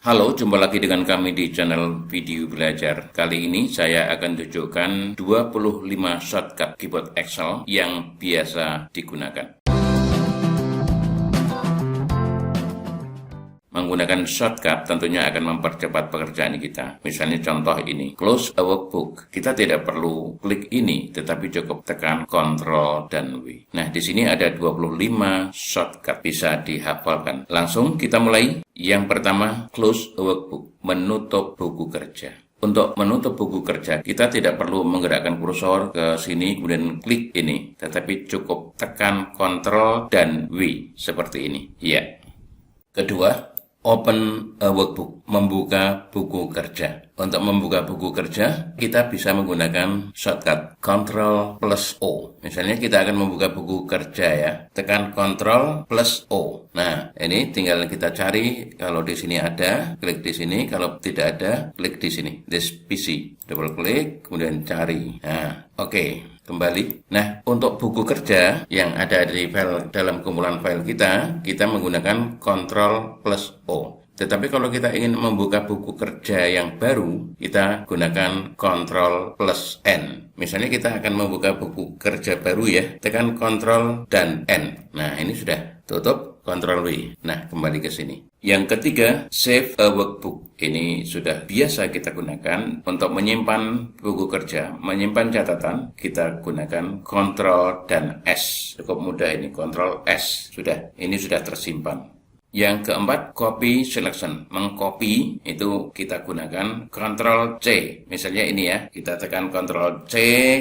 Halo, jumpa lagi dengan kami di channel Video Belajar. Kali ini saya akan tunjukkan 25 shortcut keyboard Excel yang biasa digunakan. Menggunakan shortcut tentunya akan mempercepat pekerjaan kita. Misalnya contoh ini, close a workbook. Kita tidak perlu klik ini, tetapi cukup tekan Ctrl dan W. Nah, di sini ada 25 shortcut bisa dihafalkan. Langsung kita mulai. Yang pertama, close a workbook, menutup buku kerja. Untuk menutup buku kerja, kita tidak perlu menggerakkan kursor ke sini kemudian klik ini, tetapi cukup tekan Ctrl dan W seperti ini. Ya. Kedua, open a workbook, membuka buku kerja. Untuk membuka buku kerja, kita bisa menggunakan shortcut Ctrl plus O. Misalnya kita akan membuka buku kerja ya, tekan Ctrl plus O. Nah, ini tinggal kita cari, kalau di sini ada, klik di sini, kalau tidak ada, klik di sini. This PC, double klik, kemudian cari. Nah, oke. Kembali. Nah, untuk buku kerja yang ada di file dalam kumpulan file kita menggunakan Ctrl plus O. Tetapi kalau kita ingin membuka buku kerja yang baru, kita gunakan Ctrl plus N. Misalnya kita akan membuka buku kerja baru ya, tekan Ctrl dan N. Nah, ini sudah tutup, Ctrl W. Nah, kembali ke sini. Yang ketiga, save a workbook. Ini sudah biasa kita gunakan untuk menyimpan buku kerja, menyimpan catatan. Kita gunakan Ctrl dan S. Cukup mudah ini, Ctrl S. Sudah, ini sudah tersimpan. Yang keempat, copy selection. Mengcopy itu kita gunakan Ctrl C. Misalnya ini ya, kita tekan Ctrl C,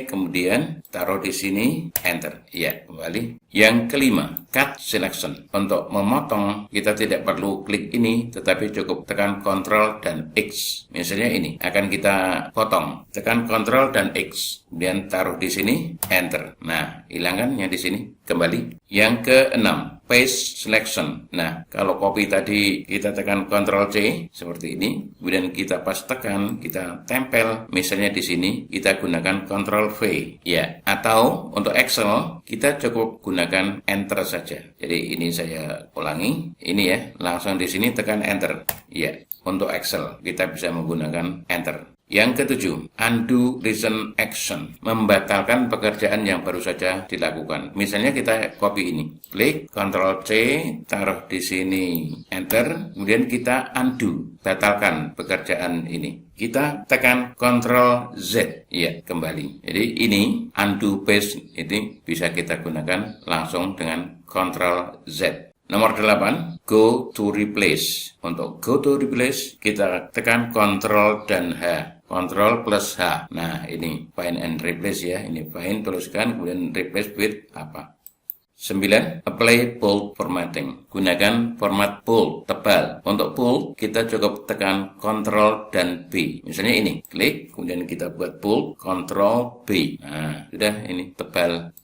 kemudian taruh di sini, enter. Ya, kembali. Yang kelima, cut selection. Untuk memotong, kita tidak perlu klik ini, tetapi cukup tekan Ctrl dan X. Misalnya ini, akan kita potong. Tekan Ctrl dan X. Kemudian taruh di sini, enter. Nah, hilangkan yang di sini, kembali. Yang keenam, paste selection. Nah, kalau copy tadi kita tekan Ctrl C seperti ini, kemudian kita pas tekan, kita tempel, misalnya di sini kita gunakan Ctrl V, ya. Atau untuk Excel kita cukup gunakan Enter saja. Jadi ini saya ulangi, ini ya, langsung di sini tekan Enter, ya. Untuk Excel kita bisa menggunakan Enter. Yang ketujuh, undo recent action, membatalkan pekerjaan yang baru saja dilakukan. Misalnya kita copy ini, klik Ctrl C, taruh di sini, enter, kemudian kita undo, batalkan pekerjaan ini. Kita tekan Ctrl Z, ya, kembali. Jadi ini undo paste ini bisa kita gunakan langsung dengan Ctrl Z. Nomor 8, go to replace. Untuk go to replace, kita tekan Ctrl dan H. Ctrl plus H. Nah, ini find and replace ya. Ini find, tuliskan, kemudian replace with apa. 9, apply bold formatting. Gunakan format bold, tebal. Untuk bold, kita cukup tekan Ctrl dan B. Misalnya ini, klik, kemudian kita buat bold, Ctrl B. Nah, sudah ini tebal.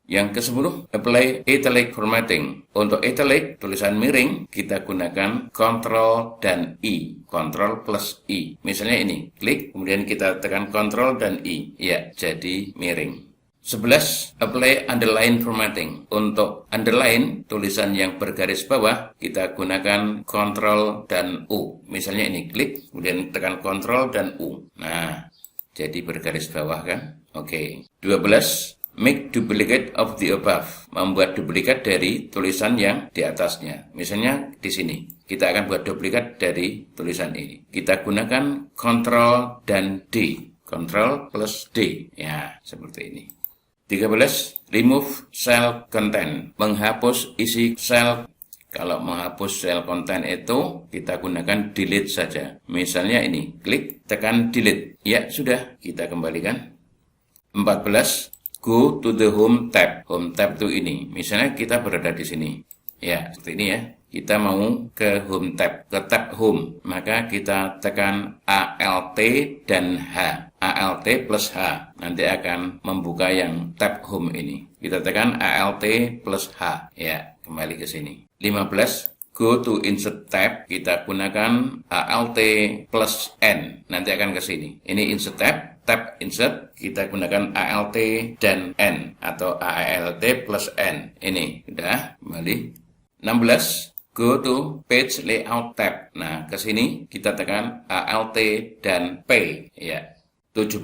Yang ke-10, apply italic formatting. Untuk italic, tulisan miring, kita gunakan Ctrl dan I. Ctrl plus I. Misalnya ini, klik, kemudian kita tekan Ctrl dan I. Ya, jadi miring. 11, apply underline formatting. Untuk underline, tulisan yang bergaris bawah, kita gunakan Ctrl dan U. Misalnya ini, klik, kemudian tekan Ctrl dan U. Nah, jadi bergaris bawah kan? Oke. 12, make duplicate of the above, membuat duplikat dari tulisan yang di atasnya. Misalnya di sini, kita akan buat duplikat dari tulisan ini. Kita gunakan Ctrl dan D, Ctrl plus D, ya seperti ini. 13, remove cell content, menghapus isi sel. Kalau menghapus cell content itu, kita gunakan delete saja. Misalnya ini, klik, tekan delete. Ya sudah, kita kembalikan. 14, go to the home tab. Home tab itu ini. Misalnya kita berada di sini. Ya, seperti ini ya. Kita mau ke home tab, ke tab home. Maka kita tekan Alt dan H. Alt plus H. Nanti akan membuka yang tab home ini. Kita tekan Alt plus H. Ya, kembali ke sini. 15. Go to insert tab, kita gunakan Alt plus N, nanti akan ke sini. Ini insert tab, tab insert, kita gunakan Alt dan N atau Alt plus N. Ini sudah kembali. 16, go to page layout tab. Nah, ke sini kita tekan Alt dan P ya. 17,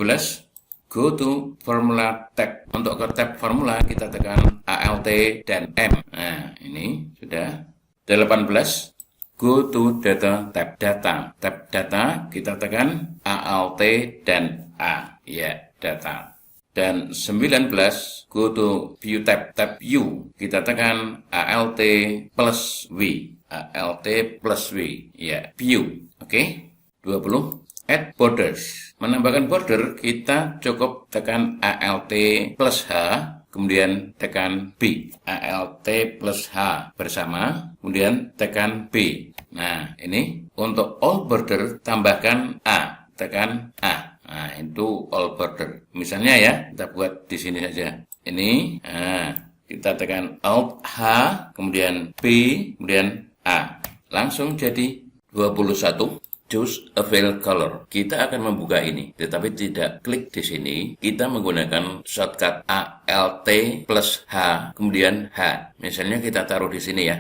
go to formula tab. Untuk ke tab formula kita tekan Alt dan M. Nah, ini sudah. 18, go to data tab. Tab data kita tekan Alt dan A ya, data. Dan 19, go to view tab. Tab view kita tekan Alt plus V. Alt plus V ya, view. Oke. 20, add borders. Menambahkan border kita cukup tekan Alt plus H, kemudian tekan B. Alt plus H bersama, kemudian tekan B. Nah, ini untuk all border tambahkan A, tekan A. Nah, itu all border. Misalnya ya, kita buat di sini saja. Ini, kita tekan Alt H, kemudian B, kemudian A. Langsung jadi 21. Choose a fill color. Kita akan membuka ini, tetapi tidak klik di sini. Kita menggunakan shortcut Alt plus H, kemudian H. Misalnya kita taruh di sini ya.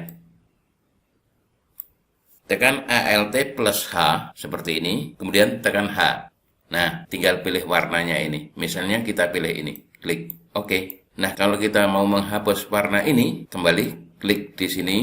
Tekan Alt plus H seperti ini, kemudian tekan H. Nah, tinggal pilih warnanya ini. Misalnya kita pilih ini, klik OK. Nah, kalau kita mau menghapus warna ini, kembali klik di sini,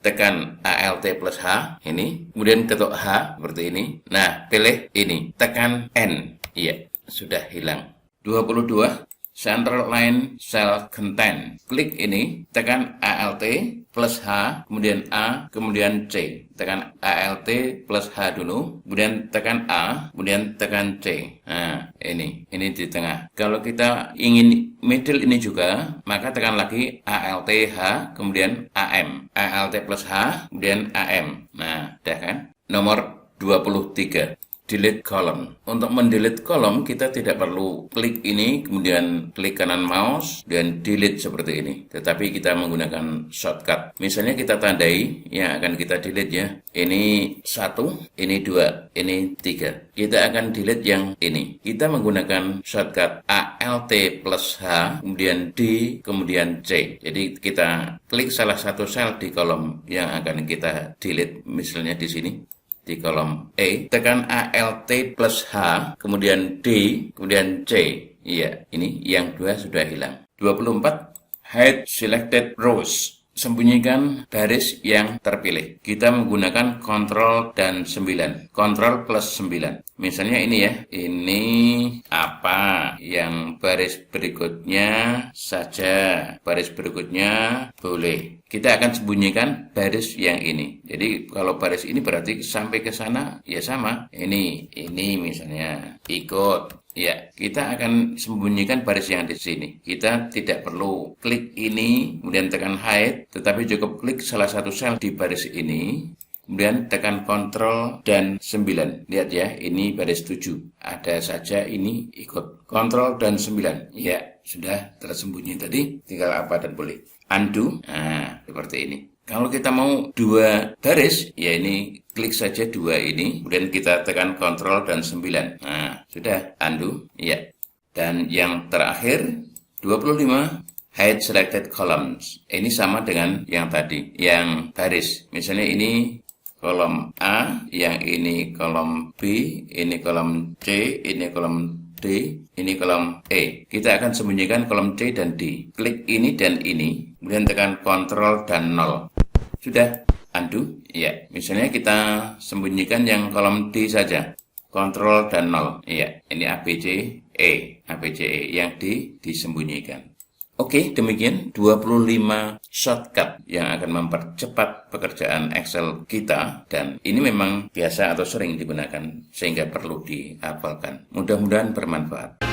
tekan Alt plus H ini, kemudian ketuk H seperti ini. Nah, pilih ini, tekan N. Iya, sudah hilang. 22, Central Line Cell Content. Klik ini, tekan Alt plus H, kemudian A, kemudian C. Tekan Alt plus H dulu, kemudian tekan A, kemudian tekan C. Nah, ini di tengah. Kalau kita ingin middle ini juga, maka tekan lagi Alt H, kemudian AM. Alt plus H, kemudian AM. Nah, udah kan? Nomor 23. Delete column. Untuk mendelete kolom kita tidak perlu klik ini, kemudian klik kanan mouse dan delete seperti ini. Tetapi kita menggunakan shortcut. Misalnya kita tandai yang akan kita delete ya. Ini 1, ini 2, ini 3. Kita akan delete yang ini. Kita menggunakan shortcut Alt plus H, kemudian D, kemudian C. Jadi kita klik salah satu sel di kolom yang akan kita delete. Misalnya di sini. Di kolom E, tekan Alt plus H, kemudian D, kemudian C. Iya, ini yang 2 sudah hilang. 24, hide selected rows. Sembunyikan baris yang terpilih. Kita menggunakan Ctrl dan 9. Ctrl plus 9. Misalnya ini ya. Ini apa? Yang baris berikutnya saja. Baris berikutnya boleh. Kita akan sembunyikan baris yang ini. Jadi kalau baris ini berarti sampai ke sana ya sama. Ini misalnya ikut. Ya, kita akan sembunyikan baris yang di sini. Kita tidak perlu klik ini, kemudian tekan hide, tetapi cukup klik salah satu sel di baris ini, kemudian tekan Ctrl dan 9. Lihat ya, ini baris 7. Ada saja ini ikut. Ctrl dan 9. Ya, sudah tersembunyi tadi. Tinggal apa dan boleh. Undo. Nah, seperti ini. Kalau kita mau 2 baris, ya ini klik saja 2 ini, kemudian kita tekan Ctrl dan 9. Nah, sudah undo. Ya. Dan yang terakhir 25, hide selected columns. Ini sama dengan yang tadi, yang baris. Misalnya ini kolom A, yang ini kolom B, ini kolom C, ini kolom D, ini kolom E. Kita akan sembunyikan kolom C dan D. Klik ini dan ini, kemudian tekan Ctrl dan 0. Sudah undo. Ya, misalnya kita sembunyikan yang kolom D saja. Ctrl dan 0. Ya, ini ABCE yang D disembunyikan. Oke, demikian 25 shortcut yang akan mempercepat pekerjaan Excel kita, dan ini memang biasa atau sering digunakan sehingga perlu dihafalkan. Mudah-mudahan bermanfaat.